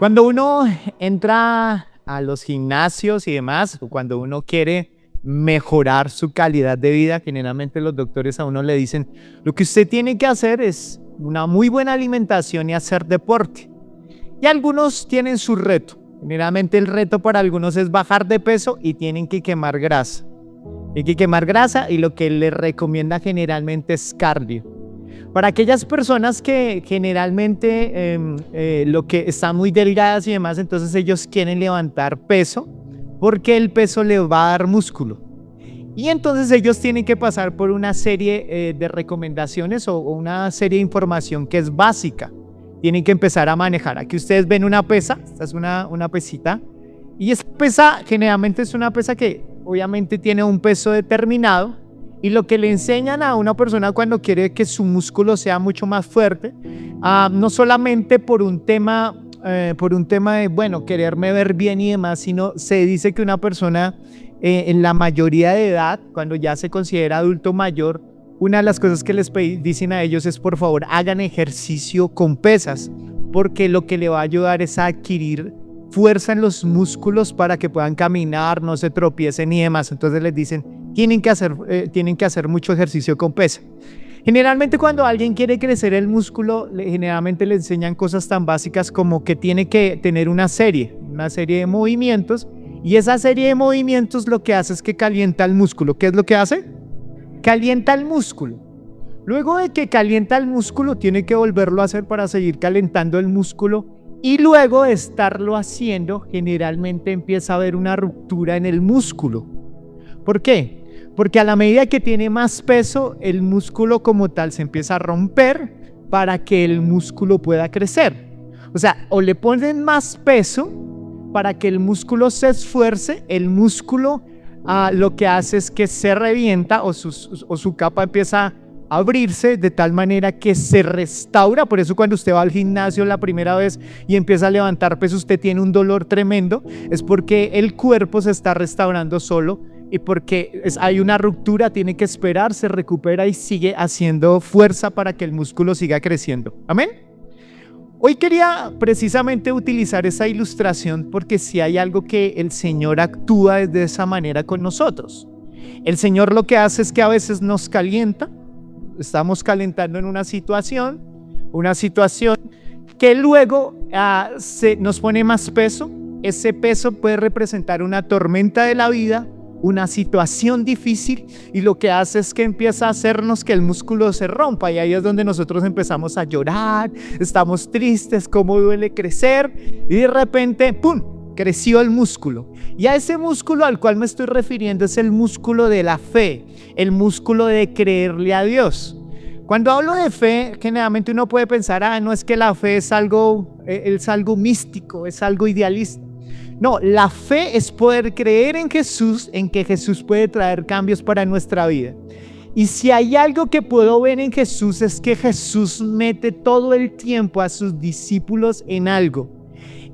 Cuando uno entra a los gimnasios y demás, o cuando uno quiere mejorar su calidad de vida, generalmente los doctores a uno le dicen, lo que usted tiene que hacer es una muy buena alimentación y hacer deporte. Y algunos tienen su reto. Generalmente el reto para algunos es bajar de peso y tienen que quemar grasa. Hay que quemar grasa y lo que les recomienda generalmente es cardio. Para aquellas personas que generalmente lo que están muy delgadas y demás, entonces ellos quieren levantar peso porque el peso les va a dar músculo. Y entonces ellos tienen que pasar por una serie de recomendaciones o una serie de información que es básica. Tienen que empezar a manejar. Aquí ustedes ven una pesa, esta es una pesita. Y esa pesa generalmente es una pesa que obviamente tiene un peso determinado. Y lo que le enseñan a una persona cuando quiere que su músculo sea mucho más fuerte, no solamente por un tema de, bueno, quererme ver bien y demás, sino se dice que una persona en la mayoría de edad, cuando ya se considera adulto mayor, una de las cosas que les dicen a ellos es por favor hagan ejercicio con pesas, porque lo que le va a ayudar es a adquirir fuerza en los músculos para que puedan caminar, no se tropiecen y demás. Entonces les dicen, tienen que hacer mucho ejercicio con pesa. Generalmente cuando alguien quiere crecer el músculo, generalmente le enseñan cosas tan básicas como que tiene que tener una serie de movimientos, y esa serie de movimientos lo que hace es que calienta el músculo. ¿Qué es lo que hace? Calienta el músculo. Luego de que calienta el músculo, tiene que volverlo a hacer para seguir calentando el músculo, y luego de estarlo haciendo, generalmente empieza a haber una ruptura en el músculo. ¿Por qué? Porque a la medida que tiene más peso, el músculo como tal se empieza a romper para que el músculo pueda crecer. O sea, o le ponen más peso para que el músculo se esfuerce, el músculo lo que hace es que se revienta o su capa empieza a abrirse de tal manera que se restaura. Por eso cuando usted va al gimnasio la primera vez y empieza a levantar peso, usted tiene un dolor tremendo, es porque el cuerpo se está restaurando solo y porque hay una ruptura, tiene que esperar, se recupera y sigue haciendo fuerza para que el músculo siga creciendo. ¿Amén? Hoy quería precisamente utilizar esa ilustración porque si hay algo que el Señor actúa de esa manera con nosotros. El Señor lo que hace es que a veces nos calienta. Estamos calentando en una situación que luego nos pone más peso. Ese peso puede representar una tormenta de la vida, una situación difícil, y lo que hace es que empieza a hacernos que el músculo se rompa, y ahí es donde nosotros empezamos a llorar, estamos tristes, cómo duele crecer, y de repente, ¡pum!, creció el músculo. Y a ese músculo al cual me estoy refiriendo es el músculo de la fe, el músculo de creerle a Dios. Cuando hablo de fe, generalmente uno puede pensar, no es que la fe es algo místico, es algo idealista. No, la fe es poder creer en Jesús, en que Jesús puede traer cambios para nuestra vida. Y si hay algo que puedo ver en Jesús es que Jesús mete todo el tiempo a sus discípulos en algo.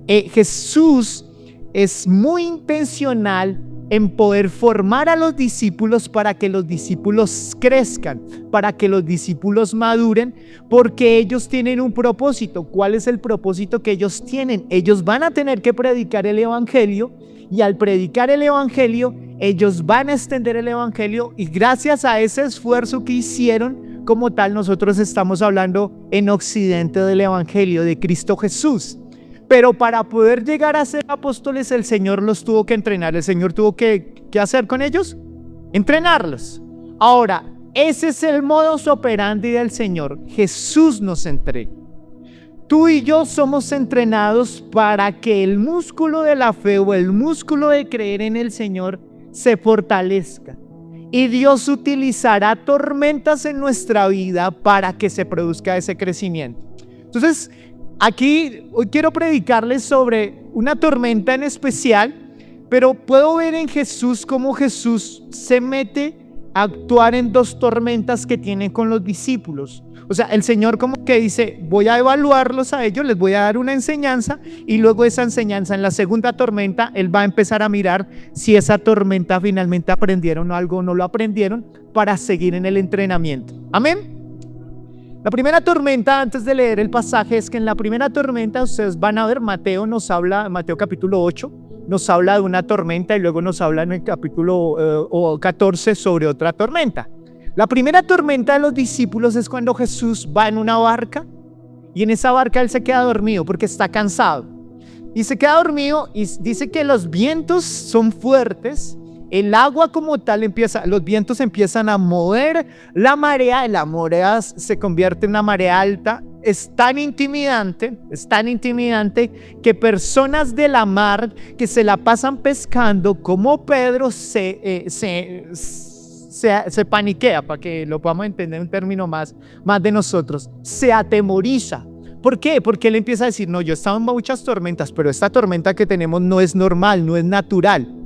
Jesús es muy intencional en poder formar a los discípulos para que los discípulos crezcan, para que los discípulos maduren, porque ellos tienen un propósito. ¿Cuál es el propósito que ellos tienen? Ellos van a tener que predicar el evangelio, y al predicar el evangelio, ellos van a extender el evangelio, y gracias a ese esfuerzo que hicieron, como tal, nosotros estamos hablando en Occidente del evangelio de Cristo Jesús. Pero para poder llegar a ser apóstoles, el Señor los tuvo que entrenar. El Señor tuvo que hacer con ellos, entrenarlos. Ahora, ese es el modus operandi del Señor. Jesús nos entrena. Tú y yo somos entrenados para que el músculo de la fe o el músculo de creer en el Señor se fortalezca. Y Dios utilizará tormentas en nuestra vida para que se produzca ese crecimiento. Entonces, aquí hoy quiero predicarles sobre una tormenta en especial, pero puedo ver en Jesús cómo Jesús se mete a actuar en dos tormentas que tiene con los discípulos. O sea, el Señor como que dice, voy a evaluarlos a ellos, les voy a dar una enseñanza, y luego esa enseñanza en la segunda tormenta, Él va a empezar a mirar si esa tormenta finalmente aprendieron algo o no lo aprendieron para seguir en el entrenamiento. Amén. La primera tormenta, antes de leer el pasaje, es que en la primera tormenta ustedes van a ver, Mateo capítulo 8, nos habla de una tormenta y luego nos habla en el capítulo 14 sobre otra tormenta. La primera tormenta de los discípulos es cuando Jesús va en una barca y en esa barca él se queda dormido porque está cansado. Y se queda dormido y dice que los vientos son fuertes. El agua como tal los vientos empiezan a mover la marea se convierte en una marea alta. Es tan intimidante que personas de la mar que se la pasan pescando como Pedro se paniquea, para que lo podamos entender en un término más de nosotros, se atemoriza. ¿Por qué? Porque él empieza a decir, no, yo he estado en muchas tormentas, pero esta tormenta que tenemos no es normal, no es natural.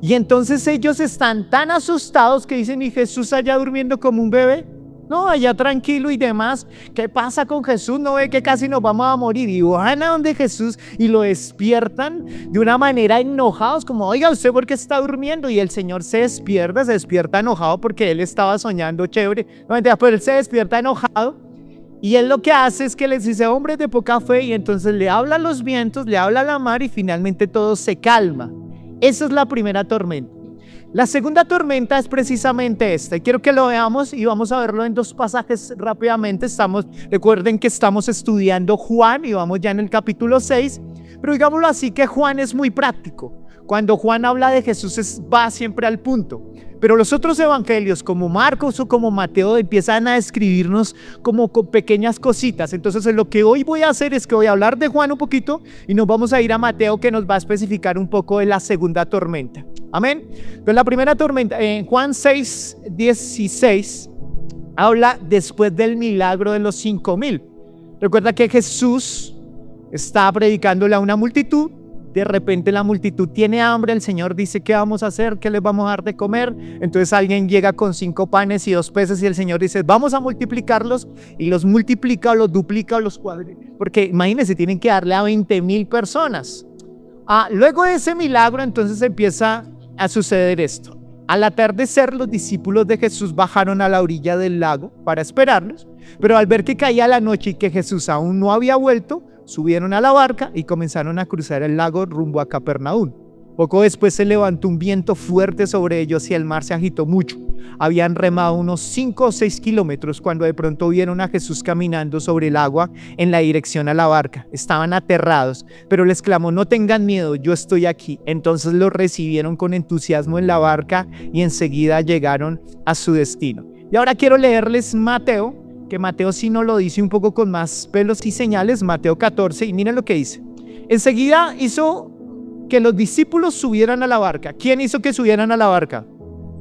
Y entonces ellos están tan asustados que dicen, ¿y Jesús allá durmiendo como un bebé? No, allá tranquilo y demás. ¿Qué pasa con Jesús? ¿No ve que casi nos vamos a morir? Y van a donde Jesús y lo despiertan de una manera enojados, como, oiga, ¿usted por qué está durmiendo? Y el Señor se despierta enojado porque él estaba soñando chévere. No, pero él se despierta enojado. Y él lo que hace es que les dice, hombres de poca fe, y entonces le habla a los vientos, le habla a la mar y finalmente todo se calma. Esa es la primera tormenta. La segunda tormenta es precisamente esta. Y quiero que lo veamos y vamos a verlo en dos pasajes rápidamente. Recuerden que estamos estudiando Juan y vamos ya en el capítulo 6. Pero digámoslo así que Juan es muy práctico. Cuando Juan habla de Jesús va siempre al punto. Pero los otros evangelios como Marcos o como Mateo empiezan a escribirnos como con pequeñas cositas. Entonces lo que hoy voy a hacer es que voy a hablar de Juan un poquito y nos vamos a ir a Mateo, que nos va a especificar un poco de la segunda tormenta. Amén. Entonces la primera tormenta en Juan 6:16 habla después del milagro de los 5,000. Recuerda que Jesús está predicándole a una multitud. De repente la multitud tiene hambre, el Señor dice, ¿qué vamos a hacer? ¿Qué les vamos a dar de comer? Entonces alguien llega con 5 panes y 2 peces y el Señor dice, vamos a multiplicarlos, y los multiplica, o los duplica, o los cuadriplica, porque imagínense, tienen que darle a 20,000 personas. Luego de ese milagro entonces empieza a suceder esto. Al atardecer los discípulos de Jesús bajaron a la orilla del lago para esperarlos, pero al ver que caía la noche y que Jesús aún no había vuelto, subieron a la barca y comenzaron a cruzar el lago rumbo a Capernaum. Poco después se levantó un viento fuerte sobre ellos y el mar se agitó mucho. Habían remado unos 5 o 6 kilómetros cuando de pronto vieron a Jesús caminando sobre el agua en la dirección a la barca. Estaban aterrados, pero les clamó, no tengan miedo, yo estoy aquí. Entonces lo recibieron con entusiasmo en la barca y enseguida llegaron a su destino. Y ahora quiero leerles Mateo, que Mateo sí nos lo dice un poco con más pelos y señales, Mateo 14, y miren lo que dice. Enseguida hizo que los discípulos subieran a la barca. ¿Quién hizo que subieran a la barca?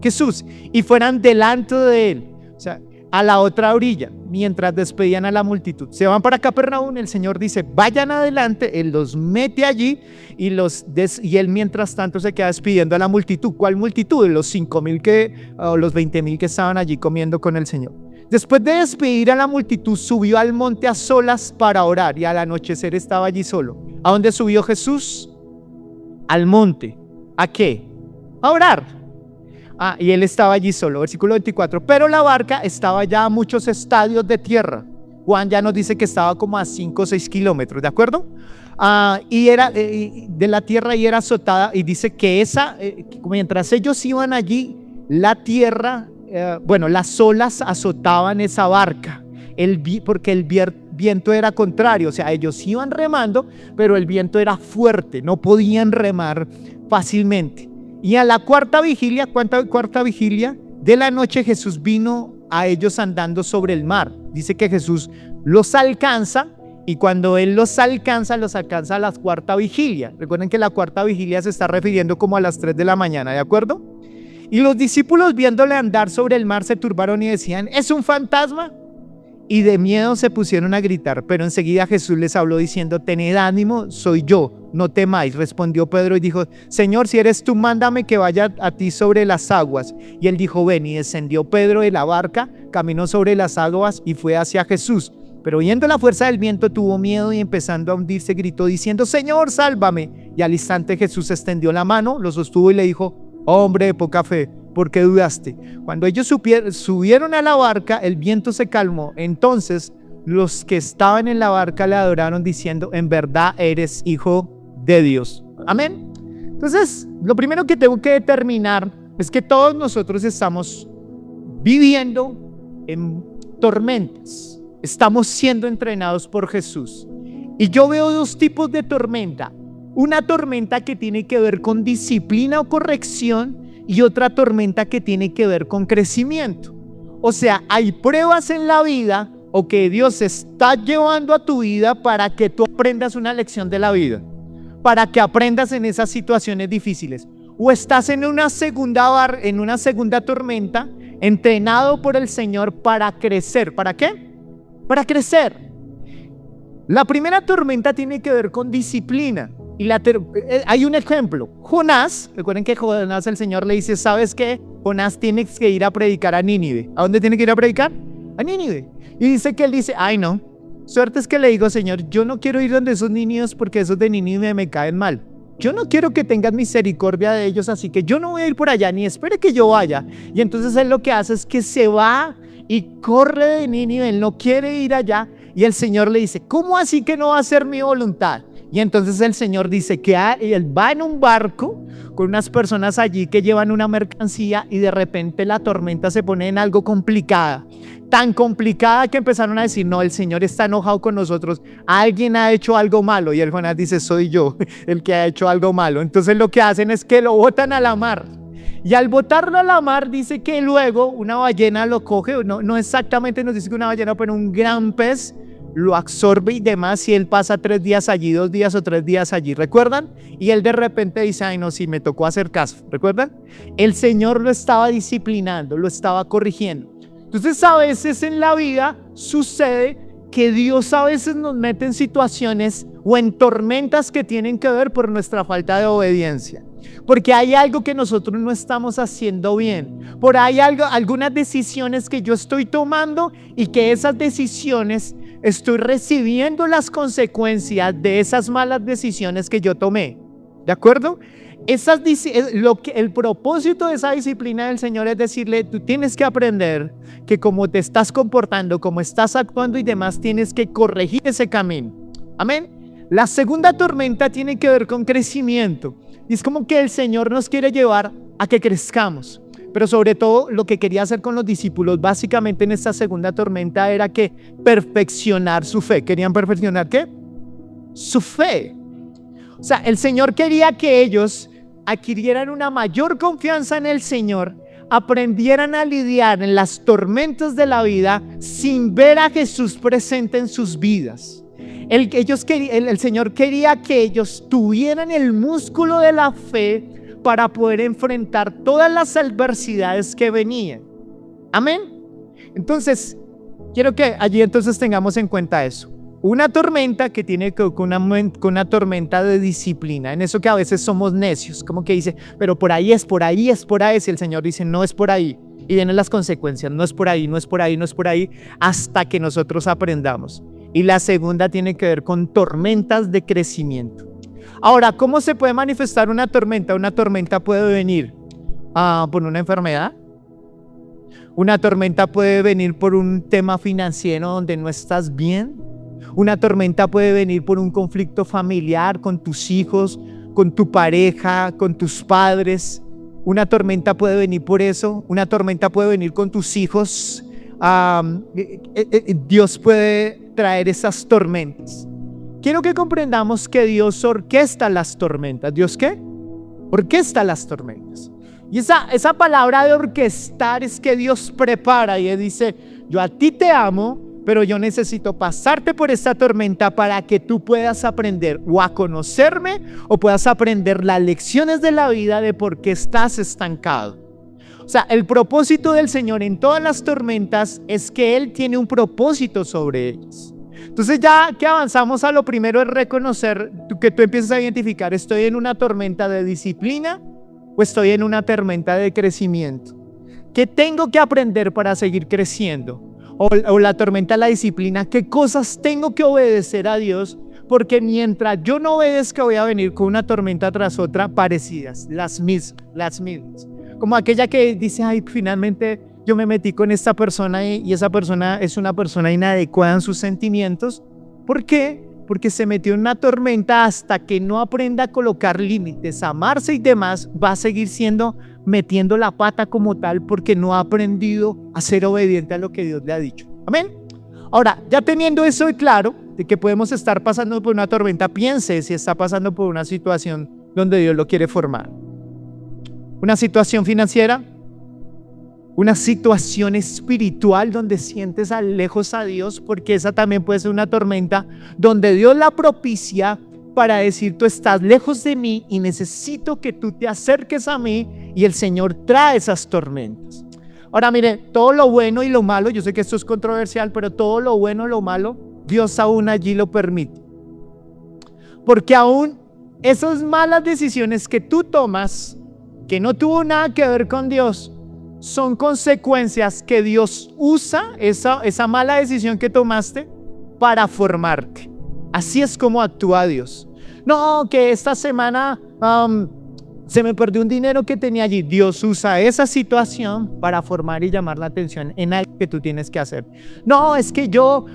Jesús. Y fueran delante de él, o sea, a la otra orilla, mientras despedían a la multitud. Se van para Capernaum, el Señor dice, vayan adelante, Él los mete allí y Él mientras tanto se queda despidiendo a la multitud. ¿Cuál multitud? Los 5,000 o los 20,000 que estaban allí comiendo con el Señor. Después de despedir a la multitud, subió al monte a solas para orar, y al anochecer estaba allí solo. ¿A dónde subió Jesús? Al monte. ¿A qué? A orar. Y él estaba allí solo. Versículo 24. Pero la barca estaba ya a muchos estadios de tierra. Juan ya nos dice que estaba como a 5 o 6 kilómetros, ¿de acuerdo? Y era de la tierra y era azotada. Y dice que mientras ellos iban allí, la tierra, las olas azotaban esa barca, porque el viento era contrario, o sea, ellos iban remando, pero el viento era fuerte, no podían remar fácilmente. Y a la cuarta vigilia de la noche, Jesús vino a ellos andando sobre el mar. Dice que Jesús los alcanza, y cuando Él los alcanza a la cuarta vigilia. Recuerden que la cuarta vigilia se está refiriendo como a las 3 de la mañana, ¿de acuerdo? Y los discípulos, viéndole andar sobre el mar, se turbaron y decían, ¿es un fantasma? Y de miedo se pusieron a gritar, pero enseguida Jesús les habló diciendo, tened ánimo, soy yo, no temáis. Respondió Pedro y dijo, Señor, si eres tú, mándame que vaya a ti sobre las aguas. Y él dijo, ven. Y descendió Pedro de la barca, caminó sobre las aguas y fue hacia Jesús. Pero oyendo la fuerza del viento tuvo miedo y empezando a hundirse gritó diciendo, Señor, sálvame. Y al instante Jesús extendió la mano, lo sostuvo y le dijo, hombre de poca fe, ¿por qué dudaste? Cuando ellos subieron a la barca, el viento se calmó. Entonces los que estaban en la barca le adoraron diciendo: en verdad eres hijo de Dios. Amén. Entonces, lo primero que tengo que determinar es que todos nosotros estamos viviendo en tormentas. Estamos siendo entrenados por Jesús. Y yo veo dos tipos de tormenta. Una tormenta que tiene que ver con disciplina o corrección y otra tormenta que tiene que ver con crecimiento. O sea, hay pruebas en la vida o que Dios está llevando a tu vida para que tú aprendas una lección de la vida, para que aprendas en esas situaciones difíciles. O estás en una segunda tormenta, entrenado por el Señor para crecer. ¿Para qué? Para crecer. La primera tormenta tiene que ver con disciplina. Y hay un ejemplo. Jonás, recuerden que Jonás, el Señor le dice: ¿sabes qué? Jonás, tienes que ir a predicar a Nínive. ¿A dónde tiene que ir a predicar? A Nínive. Y dice que él dice: ay no, suerte es que le digo: Señor, yo no quiero ir donde esos niños porque esos de Nínive me caen mal. Yo no quiero que tengas misericordia de ellos, así que yo no voy a ir por allá, ni espere que yo vaya. Y entonces él lo que hace es que se va y corre de Nínive. Él no quiere ir allá. Y el Señor le dice: ¿cómo así que no va a ser mi voluntad? Y entonces el Señor dice que él va en un barco con unas personas allí que llevan una mercancía, y de repente la tormenta se pone en algo complicada. Tan complicada que empezaron a decir: no, el Señor está enojado con nosotros. Alguien ha hecho algo malo. Y el Jonás dice: soy yo el que ha hecho algo malo. Entonces lo que hacen es que lo botan a la mar. Y al botarlo a la mar, dice que luego una ballena lo coge. No exactamente nos dice que una ballena, pero un gran pez lo absorbe y demás, y él pasa 3 días allí, 2 días o 3 días allí, ¿recuerdan? Y él de repente dice: ay no, sí, me tocó hacer caso, ¿recuerdan? El Señor lo estaba disciplinando, lo estaba corrigiendo. Entonces a veces en la vida sucede que Dios a veces nos mete en situaciones o en tormentas que tienen que ver por nuestra falta de obediencia, porque hay algo que nosotros no estamos haciendo bien, por ahí algunas decisiones que yo estoy tomando, y que esas decisiones estoy recibiendo las consecuencias de esas malas decisiones que yo tomé. ¿De acuerdo? El propósito de esa disciplina del Señor es decirle: tú tienes que aprender que como te estás comportando, como estás actuando y demás, tienes que corregir ese camino. Amén. La segunda tormenta tiene que ver con crecimiento. Y es como que el Señor nos quiere llevar a que crezcamos. Pero sobre todo lo que quería hacer con los discípulos básicamente en esta segunda tormenta era que perfeccionar su fe. ¿Querían perfeccionar qué? Su fe. O sea, el Señor quería que ellos adquirieran una mayor confianza en el Señor, aprendieran a lidiar en las tormentas de la vida sin ver a Jesús presente en sus vidas. El Señor quería que ellos tuvieran el músculo de la fe para poder enfrentar todas las adversidades que venían. Amén. Entonces, quiero que allí entonces tengamos en cuenta eso. Una tormenta que tiene que ver con una tormenta de disciplina. En eso que a veces somos necios, como que dice: pero por ahí es, por ahí es, por ahí es. Y el Señor dice: no es por ahí. Y vienen las consecuencias: no es por ahí, no es por ahí, no es por ahí, hasta que nosotros aprendamos. Y la segunda tiene que ver con tormentas de crecimiento. Ahora, ¿cómo se puede manifestar una tormenta? Una tormenta puede venir por una enfermedad. Una tormenta puede venir por un tema financiero donde no estás bien. Una tormenta puede venir por un conflicto familiar con tus hijos, con tu pareja, con tus padres. Una tormenta puede venir por eso. Una tormenta puede venir con tus hijos. Dios puede traer esas tormentas. Quiero que comprendamos que Dios orquesta las tormentas. ¿Dios qué? Orquesta las tormentas. Y esa palabra de orquestar es que Dios prepara y Él dice: yo a ti te amo, pero yo necesito pasarte por esta tormenta para que tú puedas aprender o a conocerme, o puedas aprender las lecciones de la vida de por qué estás estancado. O sea, el propósito del Señor en todas las tormentas es que Él tiene un propósito sobre ellas. Entonces, ya que avanzamos a lo primero, es reconocer que tú empieces a identificar: ¿estoy en una tormenta de disciplina o estoy en una tormenta de crecimiento? ¿Qué tengo que aprender para seguir creciendo? O la tormenta de la disciplina: ¿qué cosas tengo que obedecer a Dios? Porque mientras yo no obedezca, voy a venir con una tormenta tras otra parecidas, las mismas. Como aquella que dice: ay, finalmente yo me metí con esta persona y esa persona es una persona inadecuada en sus sentimientos. ¿Por qué? Porque se metió en una tormenta. Hasta que no aprenda a colocar límites, a amarse y demás, va a seguir metiendo la pata como tal, porque no ha aprendido a ser obediente a lo que Dios le ha dicho. Amén. Ahora, ya teniendo eso claro, de que podemos estar pasando por una tormenta, piense si está pasando por una situación donde Dios lo quiere formar. Una situación financiera, una situación espiritual donde sientes lejos a Dios, porque esa también puede ser una tormenta donde Dios la propicia para decir: tú estás lejos de mí y necesito que tú te acerques a mí, y el Señor trae esas tormentas. Ahora mire, todo lo bueno y lo malo, yo sé que esto es controversial, pero todo lo bueno y lo malo, Dios aún allí lo permite. Porque aún esas malas decisiones que tú tomas, que no tuvo nada que ver con Dios, son consecuencias que Dios usa esa mala decisión que tomaste para formarte. Así es como actúa Dios. No, que esta semana se me perdió un dinero que tenía allí. Dios usa esa situación para formar y llamar la atención en algo que tú tienes que hacer. No, es que yo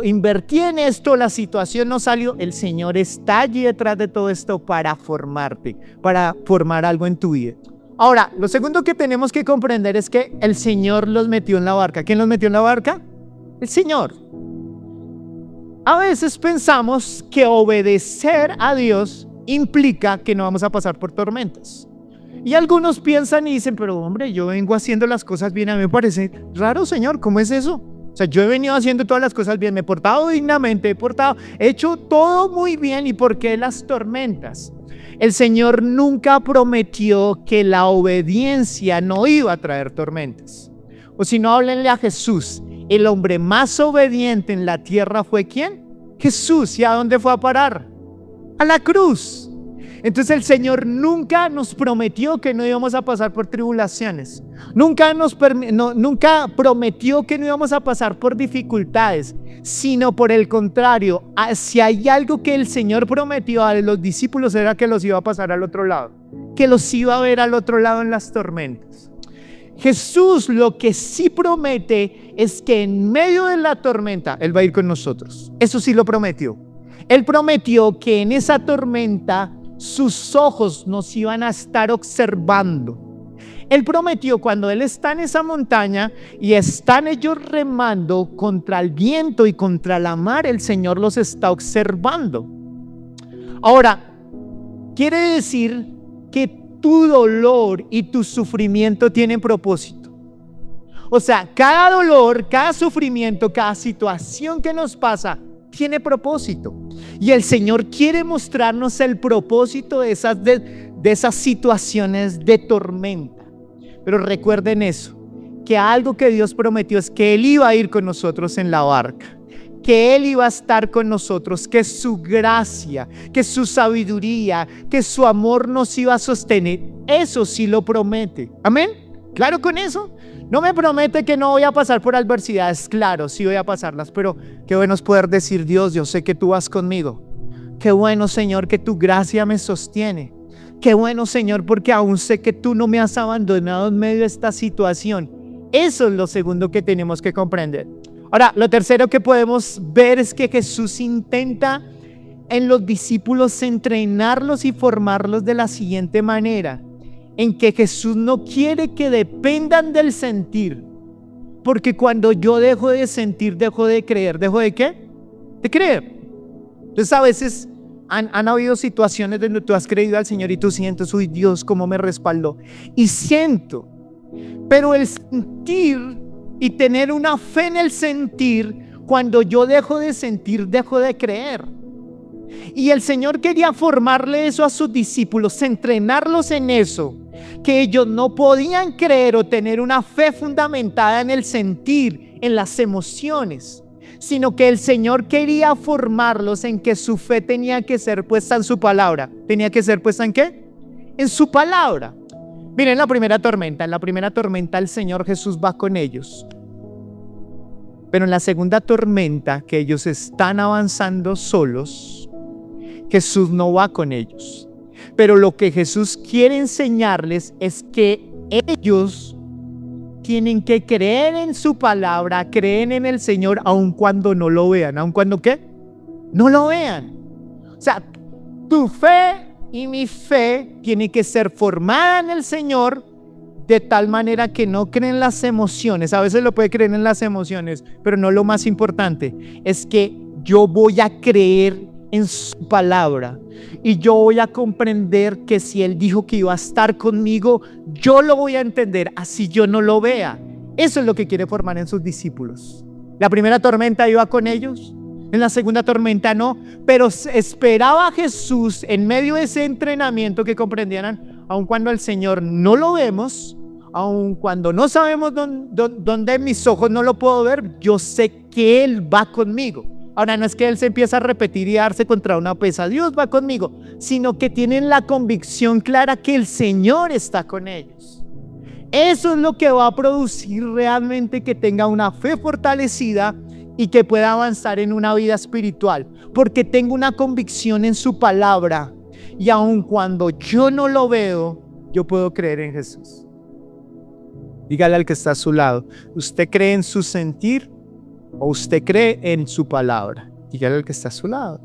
invertí en esto, la situación no salió. El Señor está allí detrás de todo esto para formarte, para formar algo en tu vida. Ahora, lo segundo que tenemos que comprender es que el Señor los metió en la barca. ¿Quién los metió en la barca? El Señor. A veces pensamos que obedecer a Dios implica que no vamos a pasar por tormentas. Y algunos piensan y dicen: pero hombre, yo vengo haciendo las cosas bien. A mí me parece raro, Señor, ¿cómo es eso? O sea, yo he venido haciendo todas las cosas bien, me he portado dignamente, he hecho todo muy bien. ¿Y por qué las tormentas? El Señor nunca prometió que la obediencia no iba a traer tormentas. O si no, háblenle a Jesús. El hombre más obediente en la tierra fue ¿quién? Jesús. ¿Y a dónde fue a parar? A la cruz. Entonces el Señor nunca nos prometió que no íbamos a pasar por tribulaciones. Nunca prometió que no íbamos a pasar por dificultades, sino por el contrario, si hay algo que el Señor prometió a los discípulos, era que los iba a pasar al otro lado, que los iba a ver al otro lado en las tormentas. Jesús lo que sí promete es que en medio de la tormenta Él va a ir con nosotros. Eso sí lo prometió. Él prometió que en esa tormenta sus ojos nos iban a estar observando. Él prometió, cuando Él está en esa montaña y están ellos remando contra el viento y contra la mar, el Señor los está observando. Ahora, quiere decir que tu dolor y tu sufrimiento tienen propósito. O sea, cada dolor, cada sufrimiento, cada situación que nos pasa tiene propósito. Y el Señor quiere mostrarnos el propósito de esas situaciones de tormenta. Pero recuerden eso, que algo que Dios prometió es que Él iba a ir con nosotros en la barca, que Él iba a estar con nosotros, que su gracia, que su sabiduría, que su amor nos iba a sostener. Eso sí lo promete. Amén. Claro con eso. No me promete que no voy a pasar por adversidades. Claro, sí voy a pasarlas, pero qué bueno es poder decir: Dios, yo sé que tú vas conmigo. Qué bueno, Señor, que tu gracia me sostiene. Qué bueno, Señor, porque aún sé que tú no me has abandonado en medio de esta situación. Eso es lo segundo que tenemos que comprender. Ahora, lo tercero que podemos ver es que Jesús intenta en los discípulos entrenarlos y formarlos de la siguiente manera, en que Jesús no quiere que dependan del sentir, porque cuando yo dejo de sentir, dejo de creer. ¿Dejo de qué? De creer. Entonces a veces han habido situaciones donde tú has creído al Señor y tú sientes: uy, Dios, cómo me respaldó. Y siento, pero el sentir y tener una fe en el sentir, cuando yo dejo de sentir, dejo de creer. Y el Señor quería formarle eso a sus discípulos, entrenarlos en eso, que ellos no podían creer o tener una fe fundamentada en el sentir, en las emociones, sino que el Señor quería formarlos en que su fe tenía que ser puesta en su palabra. ¿Tenía que ser puesta en qué? En su palabra. Miren, en la primera tormenta el Señor Jesús va con ellos. Pero en la segunda tormenta, que ellos están avanzando solos, Jesús no va con ellos. Pero lo que Jesús quiere enseñarles es que ellos tienen que creer en su palabra, creen en el Señor, aun cuando no lo vean. ¿Aun cuando qué? No lo vean. O sea, tu fe y mi fe tiene que ser formada en el Señor de tal manera que no creen las emociones. A veces lo puede creer en las emociones, pero no lo más importante. Es que yo voy a creer en su palabra y yo voy a comprender que si Él dijo que iba a estar conmigo, yo lo voy a entender así yo no lo vea. Eso es lo que quiere formar en sus discípulos. La primera tormenta iba con ellos, en la segunda tormenta no, pero esperaba a Jesús en medio de ese entrenamiento que comprendieran, aun cuando el Señor no lo vemos, aun cuando no sabemos dónde mis ojos no lo puedo ver, yo sé que Él va conmigo. Ahora no es que Él se empieza a repetir y darse contra una pesa, Dios va conmigo, sino que tienen la convicción clara que el Señor está con ellos. Eso es lo que va a producir realmente que tenga una fe fortalecida y que pueda avanzar en una vida espiritual, porque tengo una convicción en su palabra y aun cuando yo no lo veo, yo puedo creer en Jesús. Dígale al que está a su lado, ¿usted cree en su sentir o usted cree en su palabra? Dígale al que está a su lado.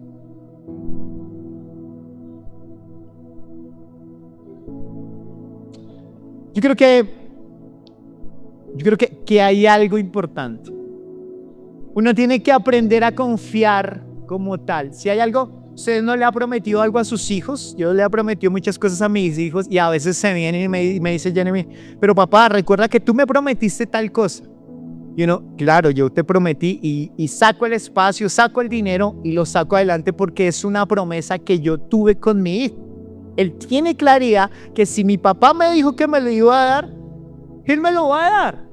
Yo creo que hay algo importante. Uno tiene que aprender a confiar como tal. Si hay algo, usted no le ha prometido algo a sus hijos. Yo le he prometido muchas cosas a mis hijos y a veces se vienen y me dice Jeremy, pero papá, recuerda que tú me prometiste tal cosa. Y uno, claro, yo te prometí y saco el espacio, saco el dinero y lo saco adelante porque es una promesa que yo tuve con mi hijo. Él tiene claridad que si mi papá me dijo que me lo iba a dar, Él me lo va a dar.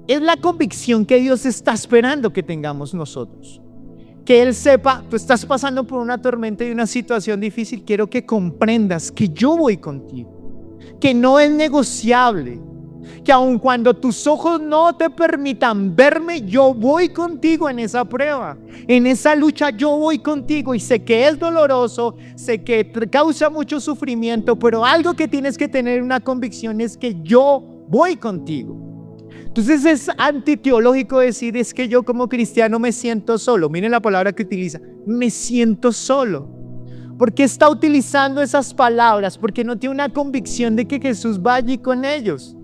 Es la convicción que Dios está esperando que tengamos nosotros. Que Él sepa, tú estás pasando por una tormenta y una situación difícil, quiero que comprendas que yo voy contigo, que no es negociable, que aun cuando tus ojos no te permitan verme, yo voy contigo en esa prueba, en esa lucha yo voy contigo y sé que es doloroso, sé que causa mucho sufrimiento, pero algo que tienes que tener una convicción es que yo voy contigo. Entonces es antiteológico decir es que yo como cristiano me siento solo. Miren la palabra que utiliza, me siento solo. ¿Por qué está utilizando esas palabras? Porque no tiene una convicción de que Jesús va allí con ellos.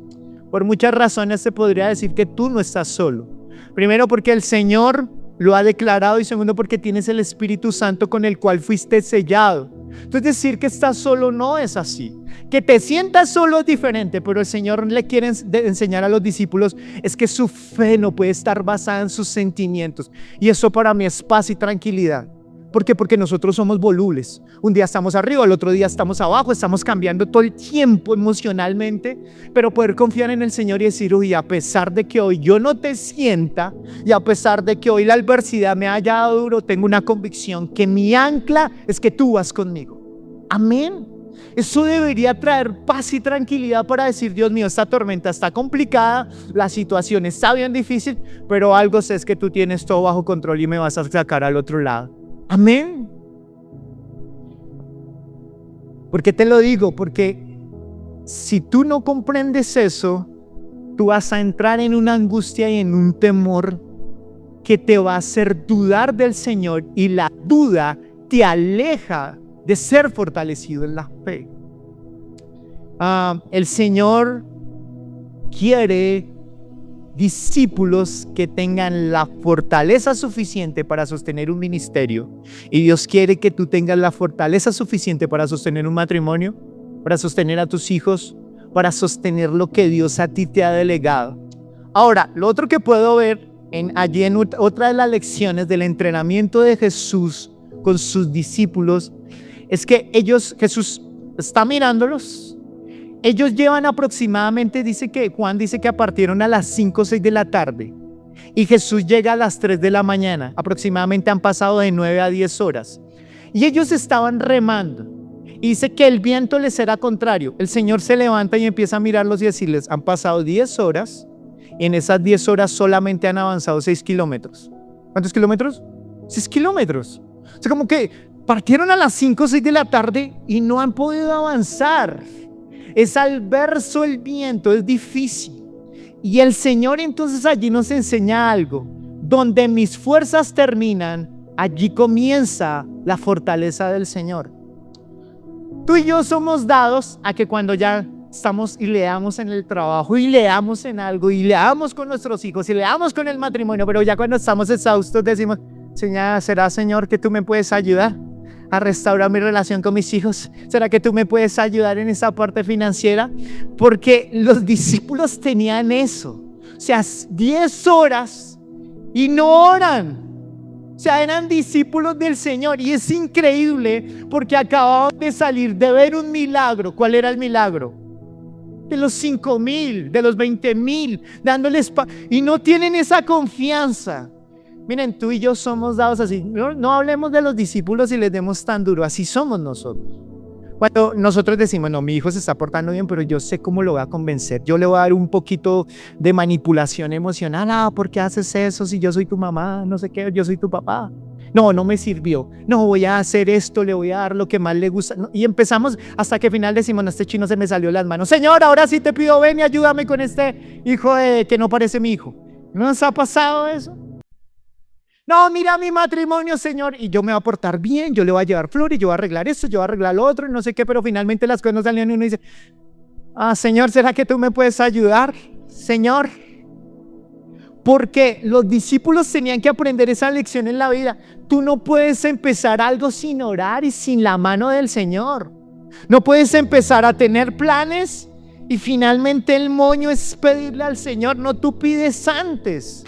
Por muchas razones se podría decir que tú no estás solo. Primero porque el Señor lo ha declarado y segundo porque tienes el Espíritu Santo con el cual fuiste sellado. Entonces decir que estás solo no es así. Que te sientas solo es diferente, pero el Señor le quiere enseñar a los discípulos es que su fe no puede estar basada en sus sentimientos. Y eso para mí es paz y tranquilidad. ¿Por qué? Porque nosotros somos volubles. Un día estamos arriba, el otro día estamos abajo, estamos cambiando todo el tiempo emocionalmente, pero poder confiar en el Señor y decir, uy, a pesar de que hoy yo no te sienta y a pesar de que hoy la adversidad me haya dado duro, tengo una convicción que mi ancla es que tú vas conmigo. Amén. Eso debería traer paz y tranquilidad para decir, Dios mío, esta tormenta está complicada, la situación está bien difícil, pero algo sé es que tú tienes todo bajo control y me vas a sacar al otro lado. Amén. ¿Por qué te lo digo? Porque si tú no comprendes eso, tú vas a entrar en una angustia y en un temor que te va a hacer dudar del Señor y la duda te aleja de ser fortalecido en la fe. El Señor quiere discípulos que tengan la fortaleza suficiente para sostener un ministerio. Y Dios quiere que tú tengas la fortaleza suficiente para sostener un matrimonio, para sostener a tus hijos, para sostener lo que Dios a ti te ha delegado. Ahora, lo otro que puedo ver allí en otra de las lecciones del entrenamiento de Jesús con sus discípulos es que Jesús está mirándolos. Ellos llevan aproximadamente, Juan dice que partieron a las 5 o 6 de la tarde y Jesús llega a las 3 de la mañana. Aproximadamente han pasado de 9 a 10 horas. Y ellos estaban remando. Y dice que el viento les era contrario. El Señor se levanta y empieza a mirarlos y decirles, han pasado 10 horas y en esas 10 horas solamente han avanzado 6 kilómetros. ¿Cuántos kilómetros? 6 kilómetros. O sea, como que partieron a las 5 o 6 de la tarde y no han podido avanzar. es adverso el viento, es difícil. Y el Señor entonces allí nos enseña algo. Donde mis fuerzas terminan, allí comienza la fortaleza del Señor. Tú y yo somos dados a que cuando ya estamos y leamos en el trabajo y leamos en algo y leamos con nuestros hijos y leamos con el matrimonio, pero ya cuando estamos exhaustos decimos, Señor, ¿será, Señor, que tú me puedes ayudar a restaurar mi relación con mis hijos? ¿Será que tú me puedes ayudar en esa parte financiera? Porque los discípulos tenían eso. O sea, 10 horas y no oran. O sea, eran discípulos del Señor. Y es increíble porque acababan de salir de ver un milagro. ¿Cuál era el milagro? De los 5,000, de los 20,000, dándoles y no tienen esa confianza. Miren, tú y yo somos dados así. No hablemos de los discípulos y les demos tan duro. Así somos nosotros. Cuando nosotros decimos, no, mi hijo se está portando bien, pero yo sé cómo lo voy a convencer. Yo le voy a dar un poquito de manipulación emocional. Ah, ¿por qué haces eso si yo soy tu mamá? No sé qué, yo soy tu papá. No, no me sirvió. No, voy a hacer esto, le voy a dar lo que más le gusta. No, y empezamos hasta que al final decimos, no, este chino se me salió de las manos. Señor, ahora sí te pido, ven y ayúdame con este hijo que no parece mi hijo. ¿No nos ha pasado eso? No, mira mi matrimonio, Señor, y yo me voy a portar bien, yo le voy a llevar flores, yo voy a arreglar esto, yo voy a arreglar lo otro, no sé qué, pero finalmente las cosas no salían y uno dice, Señor, ¿será que tú me puedes ayudar, Señor? Porque los discípulos tenían que aprender esa lección en la vida. Tú no puedes empezar algo sin orar y sin la mano del Señor. No puedes empezar a tener planes y finalmente el moño es pedirle al Señor, no, tú pides antes.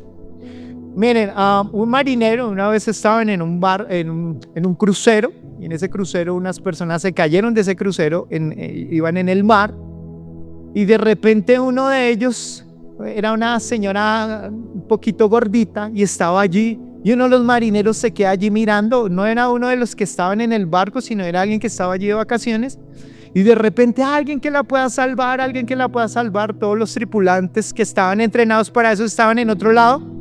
Miren, un marinero una vez estaban en un bar, en un crucero, y en ese crucero unas personas se cayeron de ese crucero, iban en el mar, y de repente uno de ellos era una señora un poquito gordita y estaba allí, y uno de los marineros se queda allí mirando. No era uno de los que estaban en el barco, sino era alguien que estaba allí de vacaciones, y de repente alguien que la pueda salvar, todos los tripulantes que estaban entrenados para eso estaban en otro lado.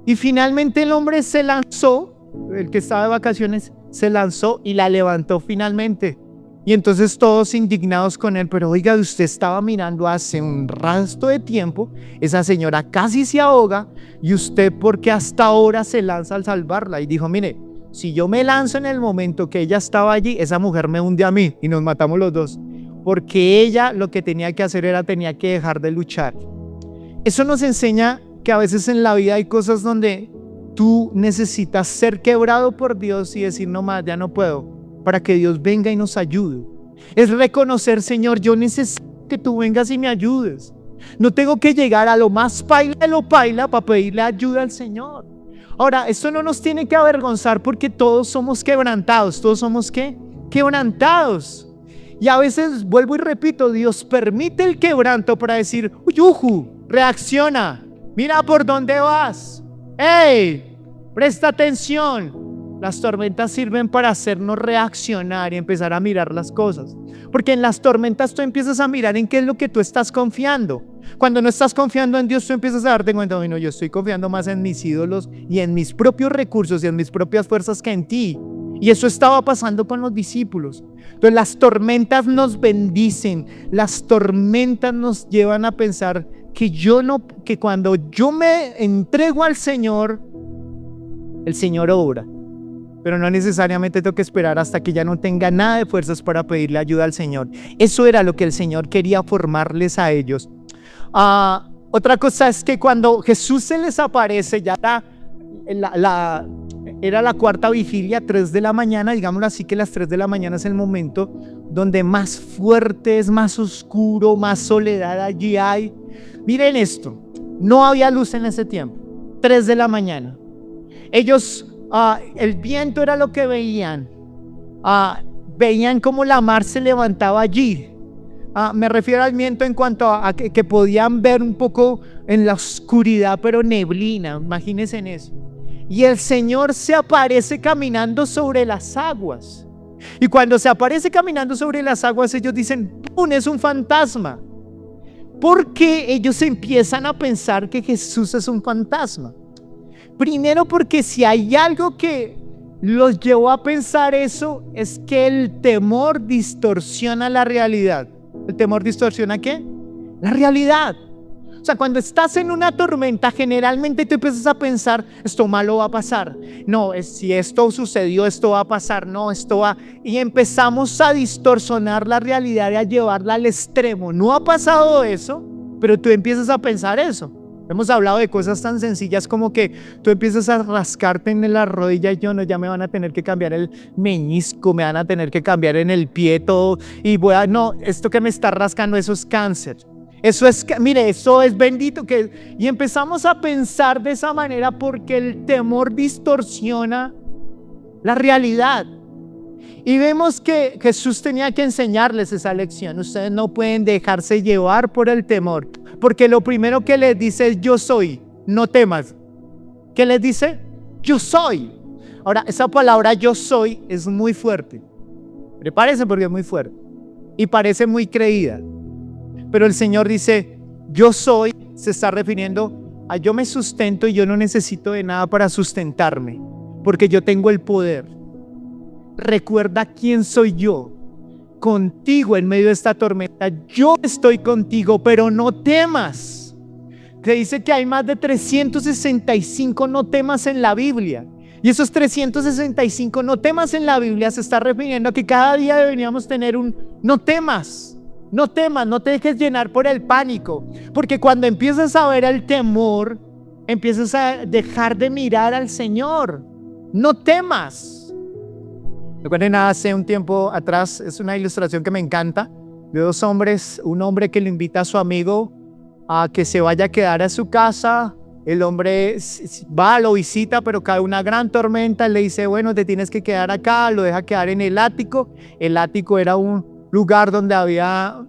Y finalmente el hombre se lanzó, el que estaba de vacaciones, se lanzó y la levantó finalmente. Y entonces todos indignados con él, pero oiga, usted estaba mirando hace un resto de tiempo, esa señora casi se ahoga, y usted, ¿por qué hasta ahora se lanza al salvarla? Y dijo, mire, si yo me lanzo en el momento que ella estaba allí, esa mujer me hunde a mí y nos matamos los dos. Porque ella lo que tenía que hacer tenía que dejar de luchar. Eso nos enseña que a veces en la vida hay cosas donde tú necesitas ser quebrado por Dios y decir, no más, ya no puedo, para que Dios venga y nos ayude. Es reconocer, Señor, yo necesito que tú vengas y me ayudes. No tengo que llegar a lo más paila de lo paila para pedirle ayuda al Señor. Ahora, esto no nos tiene que avergonzar porque todos somos quebrantados. ¿Todos somos qué? Quebrantados. Y a veces, vuelvo y repito, Dios permite el quebranto para decir, uyuju, reacciona. Mira por dónde vas. ¡Ey! Presta atención. Las tormentas sirven para hacernos reaccionar y empezar a mirar las cosas. Porque en las tormentas tú empiezas a mirar en qué es lo que tú estás confiando. Cuando no estás confiando en Dios, tú empiezas a darte cuenta, bueno, yo estoy confiando más en mis ídolos y en mis propios recursos y en mis propias fuerzas que en ti. Y eso estaba pasando con los discípulos. Entonces las tormentas nos bendicen. Las tormentas nos llevan a pensar que cuando yo me entrego al Señor, el Señor obra. Pero no necesariamente tengo que esperar hasta que ya no tenga nada de fuerzas para pedirle ayuda al Señor. Eso era lo que el Señor quería formarles a ellos. Otra cosa es que cuando Jesús se les aparece, ya era la cuarta vigilia, 3 de la mañana, digámoslo así, que las 3 de la mañana es el momento donde más fuerte es, más oscuro, más soledad allí hay. Miren esto, no había luz en ese tiempo, 3 de la mañana. Ellos, el viento era lo que veían, veían cómo la mar se levantaba allí. Me refiero al viento en cuanto a que podían ver un poco en la oscuridad, pero neblina, imagínense en eso. Y el Señor se aparece caminando sobre las aguas. Y cuando se aparece caminando sobre las aguas, ellos dicen, ¡pum! Es un fantasma. Porque ellos empiezan a pensar que Jesús es un fantasma. Primero porque si hay algo que los llevó a pensar eso, es que el temor distorsiona la realidad. ¿El temor distorsiona qué? La realidad. O sea, cuando estás en una tormenta, generalmente tú empiezas a pensar, esto malo va a pasar. No, si esto sucedió, esto va a pasar. No, esto va. Y empezamos a distorsionar la realidad y a llevarla al extremo. No ha pasado eso, pero tú empiezas a pensar eso. Hemos hablado de cosas tan sencillas como que tú empiezas a rascarte en la rodilla y no, ya me van a tener que cambiar el meñisco, me van a tener que cambiar en el pie todo y no, esto que me está rascando, eso es cáncer. Eso es, mire, eso es bendito y empezamos a pensar de esa manera porque el temor distorsiona la realidad. Y vemos que Jesús tenía que enseñarles esa lección. Ustedes no pueden dejarse llevar por el temor, porque lo primero que les dice es yo soy, no temas. ¿Qué les dice? Yo soy. Ahora, esa palabra yo soy es muy fuerte. Prepárense porque es muy fuerte y parece muy creída. Pero el Señor dice, yo soy, se está refiriendo a yo me sustento y yo no necesito de nada para sustentarme, porque yo tengo el poder. Recuerda quién soy yo, contigo en medio de esta tormenta. Yo estoy contigo, pero no temas. Te dice que hay más de 365 no temas en la Biblia. Y esos 365 no temas en la Biblia se está refiriendo a que cada día deberíamos tener un no temas. No temas, no te dejes llenar por el pánico, porque cuando empiezas a ver el temor, empiezas a dejar de mirar al Señor. No temas. Recuerden, hace un tiempo atrás, es una ilustración que me encanta, de dos hombres, un hombre que le invita a su amigo a que se vaya a quedar a su casa. El hombre va, lo visita, pero cae una gran tormenta. Él le dice, bueno, te tienes que quedar acá, lo deja quedar en el ático. El ático era un lugar donde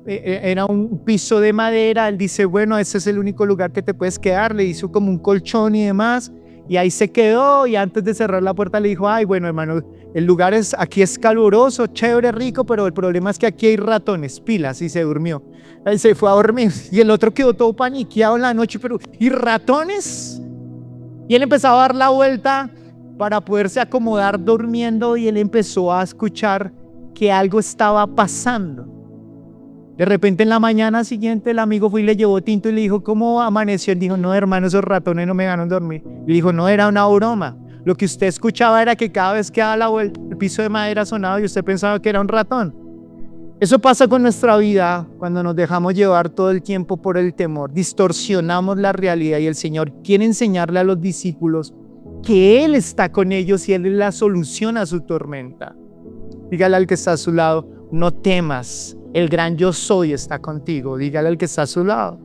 era un piso de madera. Él dice, bueno, ese es el único lugar que te puedes quedar. Le hizo como un colchón y demás, y ahí se quedó, y antes de cerrar la puerta le dijo, ay, bueno, hermano, el lugar aquí es caluroso, chévere, rico, pero el problema es que aquí hay ratones, pilas, y se durmió. Él se fue a dormir, y el otro quedó todo paniqueado en la noche, pero ¿y ratones? Y él empezó a dar la vuelta para poderse acomodar durmiendo, y él empezó a escuchar que algo estaba pasando. De repente en la mañana siguiente el amigo fue y le llevó tinto y le dijo, ¿cómo amaneció? Él dijo, no, hermano, esos ratones no me dejaron dormir. Y dijo, no, era una broma. Lo que usted escuchaba era que cada vez que daba la vuelta el piso de madera sonaba y usted pensaba que era un ratón. Eso pasa con nuestra vida cuando nos dejamos llevar todo el tiempo por el temor. Distorsionamos la realidad y el Señor quiere enseñarle a los discípulos que Él está con ellos y Él es la solución a su tormenta. Dígale al que está a su lado, no temas, el gran yo soy está contigo. Dígale al que está a su lado.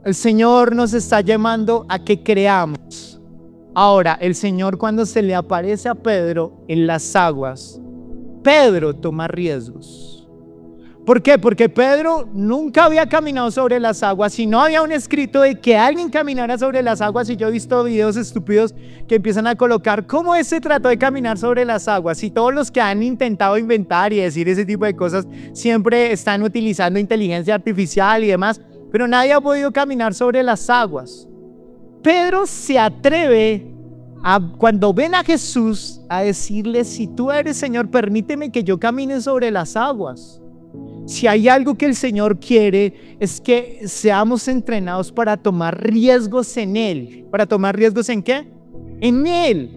El Señor nos está llamando a que creamos. Ahora, el Señor cuando se le aparece a Pedro en las aguas, Pedro toma riesgos. ¿Por qué? Porque Pedro nunca había caminado sobre las aguas y no había un escrito de que alguien caminara sobre las aguas. Y yo he visto videos estúpidos que empiezan a colocar cómo se trató de caminar sobre las aguas. Y todos los que han intentado inventar y decir ese tipo de cosas siempre están utilizando inteligencia artificial y demás, pero nadie ha podido caminar sobre las aguas. Pedro se atreve cuando ven a Jesús a decirle, si tú eres Señor, permíteme que yo camine sobre las aguas. Si hay algo que el Señor quiere es que seamos entrenados para tomar riesgos en Él. ¿Para tomar riesgos en qué? En Él.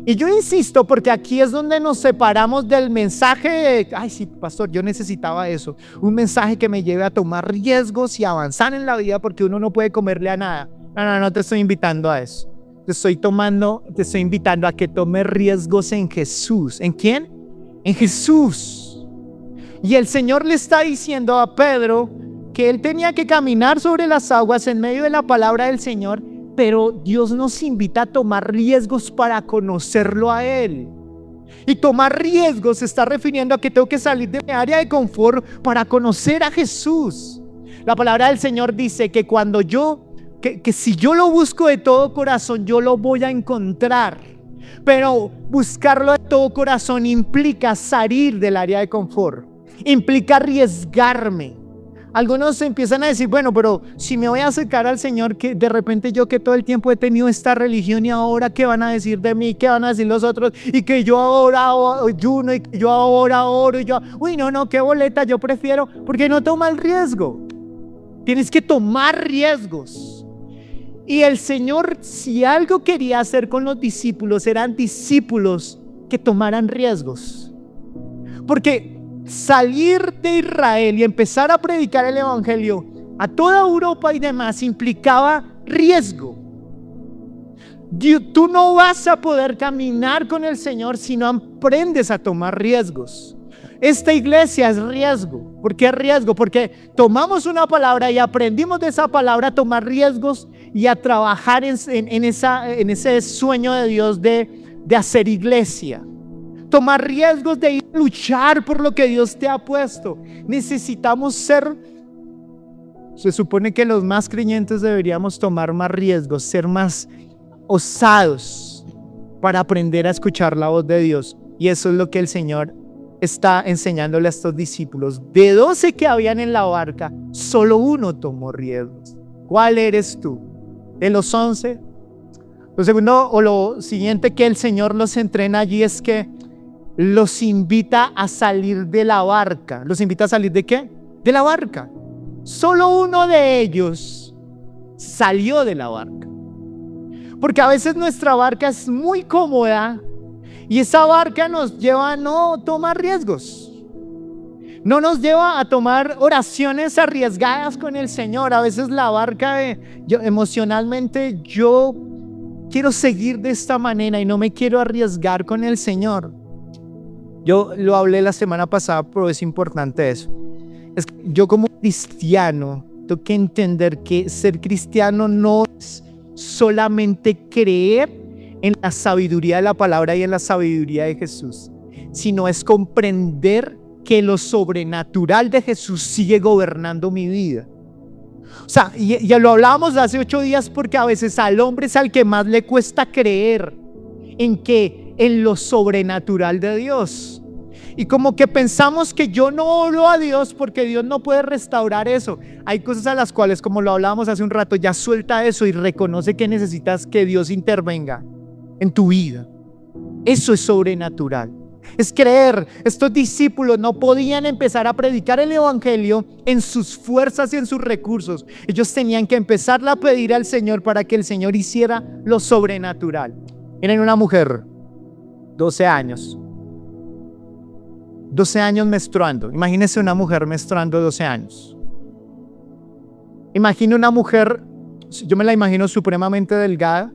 Y yo insisto porque aquí es donde nos separamos del mensaje. Ay, sí, pastor, yo necesitaba eso. Un mensaje que me lleve a tomar riesgos y avanzar en la vida porque uno no puede comerle a nada. No te estoy invitando a eso. Te estoy invitando a que tomes riesgos en Jesús. ¿En quién? En Jesús. Y el Señor le está diciendo a Pedro que él tenía que caminar sobre las aguas en medio de la palabra del Señor, pero Dios nos invita a tomar riesgos para conocerlo a Él. Y tomar riesgos se está refiriendo a que tengo que salir de mi área de confort para conocer a Jesús. La palabra del Señor dice que que si yo lo busco de todo corazón, yo lo voy a encontrar. Pero buscarlo de todo corazón implica salir del área de confort. Implica arriesgarme. Algunos empiezan a decir, bueno, pero si me voy a acercar al Señor, que de repente yo que todo el tiempo he tenido esta religión y ahora qué van a decir de mí, qué van a decir los otros, y que yo ahora ayuno y que yo ahora oro y yo, uy, no, qué boleta, yo prefiero, porque no toma el riesgo. Tienes que tomar riesgos. Y el Señor, si algo quería hacer con los discípulos, eran discípulos que tomaran riesgos. Porque salir de Israel y empezar a predicar el evangelio a toda Europa y demás implicaba riesgo. Tú no vas a poder caminar con el Señor si no aprendes a tomar riesgos. Esta iglesia es riesgo. ¿Por qué riesgo? Porque tomamos una palabra y aprendimos de esa palabra a tomar riesgos y a trabajar en ese sueño de Dios de hacer iglesia. Tomar riesgos de ir a luchar por lo que Dios te ha puesto. Necesitamos se supone que los más creyentes deberíamos tomar más riesgos, ser más osados para aprender a escuchar la voz de Dios. Y eso es lo que el Señor está enseñándole a estos discípulos. De 12 que habían en la barca, solo uno tomó riesgos. ¿Cuál eres tú? De los 11. Lo segundo o lo siguiente que el Señor los entrena allí es que los invita a salir de la barca. ¿Los invita a salir de qué? De la barca. Solo uno de ellos salió de la barca. Porque a veces nuestra barca es muy cómoda y esa barca nos lleva a no tomar riesgos. No nos lleva a tomar oraciones arriesgadas con el Señor. A veces la barca, emocionalmente, yo quiero seguir de esta manera y no me quiero arriesgar con el Señor. Yo lo hablé la semana pasada, pero es importante eso. Yo como cristiano tengo que entender que ser cristiano no es solamente creer en la sabiduría de la palabra y en la sabiduría de Jesús, sino es comprender que lo sobrenatural de Jesús sigue gobernando mi vida. O sea, ya lo hablábamos hace 8 días porque a veces al hombre es al que más le cuesta creer en lo sobrenatural de Dios. Y como que pensamos que yo no oro a Dios porque Dios no puede restaurar eso. Hay cosas a las cuales, como lo hablábamos hace un rato, ya suelta eso y reconoce que necesitas que Dios intervenga en tu vida. Eso es sobrenatural. Es creer. Estos discípulos no podían empezar a predicar el evangelio en sus fuerzas y en sus recursos. Ellos tenían que empezarle a pedir al Señor para que el Señor hiciera lo sobrenatural. Miren una mujer, 12 años. 12 años menstruando. Imagínense una mujer menstruando 12 años. Imagina una mujer, yo me la imagino supremamente delgada,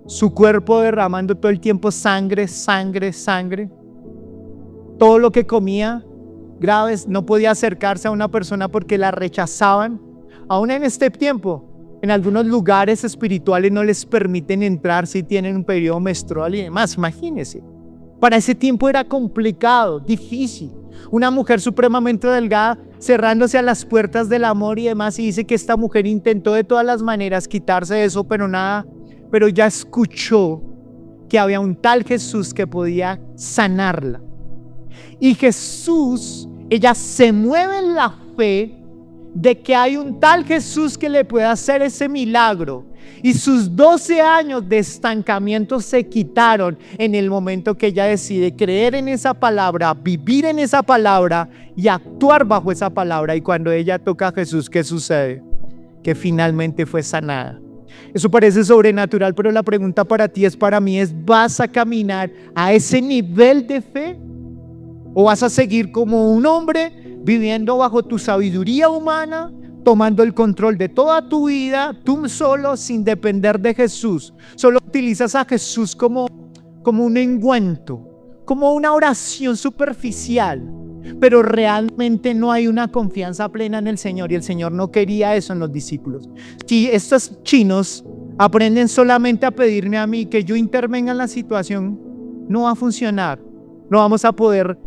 su cuerpo derramando todo el tiempo sangre. Todo lo que comía, graves, no podía acercarse a una persona porque la rechazaban. Aún en este tiempo, en algunos lugares espirituales no les permiten entrar si tienen un periodo menstrual y demás. Imagínense. Para ese tiempo era complicado, difícil. Una mujer supremamente delgada cerrándose a las puertas del amor y demás, y dice que esta mujer intentó de todas las maneras quitarse eso, pero nada, pero ya escuchó que había un tal Jesús que podía sanarla. Y Jesús, ella se mueve en la fe de que hay un tal Jesús que le puede hacer ese milagro. Y sus 12 años de estancamiento se quitaron en el momento que ella decide creer en esa palabra, vivir en esa palabra y actuar bajo esa palabra. Y cuando ella toca a Jesús, ¿qué sucede? Que finalmente fue sanada. Eso parece sobrenatural, pero la pregunta para ti para mí es: ¿vas a caminar a ese nivel de fe? ¿O vas a seguir como un hombre viviendo bajo tu sabiduría humana, tomando el control de toda tu vida, tú solo, sin depender de Jesús? Solo utilizas a Jesús como un ungüento, como una oración superficial, pero realmente no hay una confianza plena en el Señor, y el Señor no quería eso en los discípulos. Si estos chinos aprenden solamente a pedirme a mí que yo intervenga en la situación, no va a funcionar. No vamos a poder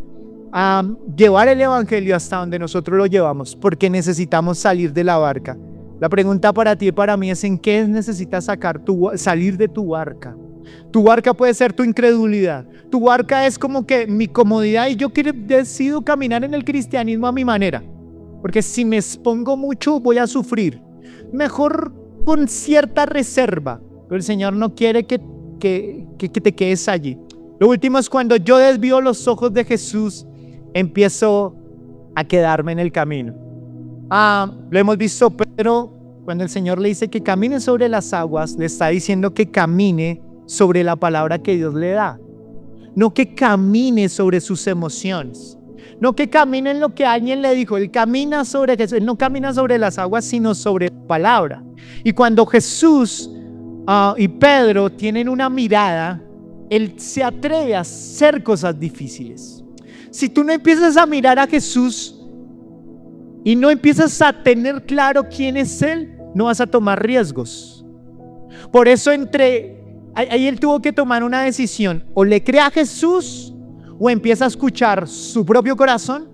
llevar el evangelio hasta donde nosotros lo llevamos, porque necesitamos salir de la barca. La pregunta para ti y para mí es: ¿en qué necesitas salir de tu barca? Tu barca puede ser tu incredulidad. Tu barca es como que mi comodidad y yo decido caminar en el cristianismo a mi manera. porque si me expongo mucho voy a sufrir. Mejor con cierta reserva, pero el Señor no quiere que te quedes allí. Lo último es cuando yo desvío los ojos de Jesús, empiezo a quedarme en el camino. Lo hemos visto, pero cuando el Señor le dice que camine sobre las aguas, le está diciendo que camine sobre la palabra que Dios le da. No que camine sobre sus emociones. No que camine en lo que alguien le dijo. Él camina sobre Jesús. Él no camina sobre las aguas, sino sobre la palabra. Y cuando Jesús y Pedro tienen una mirada, Él se atreve a hacer cosas difíciles. Si tú no empiezas a mirar a Jesús y no empiezas a tener claro quién es Él, no vas a tomar riesgos. Por eso ahí Él tuvo que tomar una decisión. O le cree a Jesús o empieza a escuchar su propio corazón,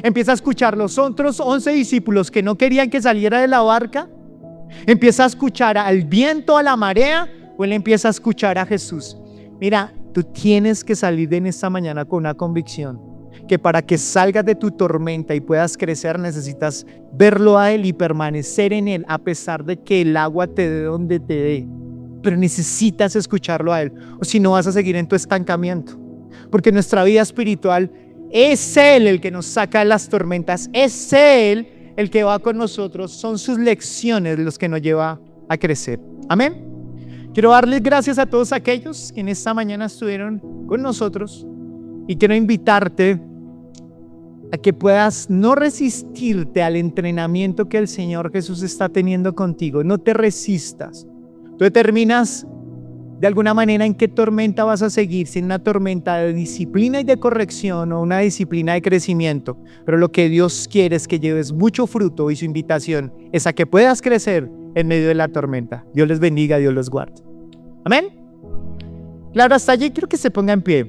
empieza a escuchar los otros 11 discípulos que no querían que saliera de la barca, empieza a escuchar al viento, a la marea, o Él empieza a escuchar a Jesús. Mira, tú tienes que salir en esta mañana con una convicción, que para que salgas de tu tormenta y puedas crecer necesitas verlo a Él y permanecer en Él a pesar de que el agua te dé donde te dé. Pero necesitas escucharlo a Él, o si no vas a seguir en tu estancamiento, porque nuestra vida espiritual es Él el que nos saca de las tormentas, es Él el que va con nosotros, son sus lecciones los que nos lleva a crecer. Amén. Quiero darles gracias a todos aquellos que en esta mañana estuvieron con nosotros y quiero invitarte a que puedas no resistirte al entrenamiento que el Señor Jesús está teniendo contigo. No te resistas. Tú determinas de alguna manera en qué tormenta vas a seguir, si en una tormenta de disciplina y de corrección o una disciplina de crecimiento. Pero lo que Dios quiere es que lleves mucho fruto y su invitación es a que puedas crecer en medio de la tormenta. Dios les bendiga, Dios los guarde. Amén. Claro, hasta allí quiero que se ponga en pie.